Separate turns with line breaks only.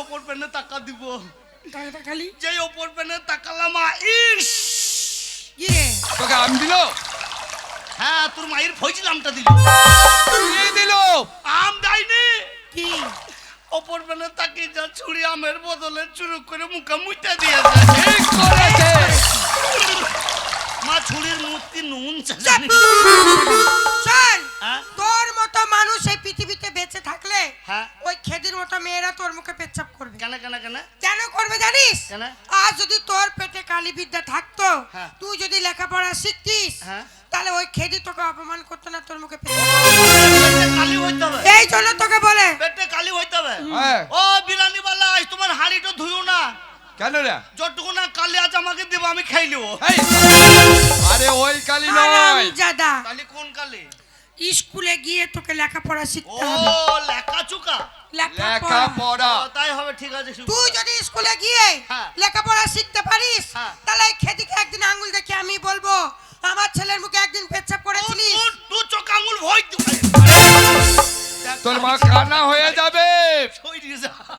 ওপর পেনে টাকা দিব
টাকাটা খালি
যেই ওপর পেনে তাকালাম ইস
ইয়ে
তোকে আম দিল?
হ্যাঁ তোর মায়ের ফজলামটা দিল
কি দিল?
আম দেয়নি
কি
ওপর পেনে তাকিয়ে যা ছুরি আমের বদলে চুরুক করে মুখে মুইটা দিয়েছে
ঠিক করেছে।
মা ছুরির মূর্তি নুন
শোন
হ্যাঁ?
তোর মতো মানুষ এই পৃথিবীতে বেঁচে থাকলে
হ্যাঁ।
ওই খেদির মতো মেয়েরা তোর মুখে পেচ্ছাপ করবে
কেন কেন কেন
কেন করবে জানিস
কেন?
আজ যদি তোর পেটে কালী বিদ্যা থাকতো
হ্যাঁ।
তুই যদি লেখাপড়া শিখতিস
হ্যাঁ।
তাহলে ওই খেদি তোকে অপমান করতো না তোর মুখে
পেটে কালি হইতে হবে
এই জন্য তোকে বলে
পেটে কালি হইতে হবে
হ্যাঁ।
ও বিরানি বালা আজ তোমার হাড়িটা ধুইও না
কেন রে?
যতটুকু না কালি আজ আমাকে দেবো আমি খাই নেবো
এই, আরে ওই কালি নয়।
জাদা
কালি কোন কালি
স্কুলে গিয়ে তোকে লেখাপড়া
ও
শিখতে হবে
লেখা চুকা
লেখাপড়া
লেখাপড়া।
তাই হবে ঠিক আছে শুভ।
তুই যদি স্কুলে গিয়ে
হ্যাঁ।
লেখাপড়া শিখতে পারিস
হ্যাঁ।
তাহলে এই খেদিকে একদিন আঙ্গুল দেখে আমি বলবো আমার ছেলের মুখে একদিন পেচ্ছাপ করেছিলিস
তুই চোখ আঙুল ভয়
তোর মা কানা হয়ে যাবে।
সই দিয়ে যা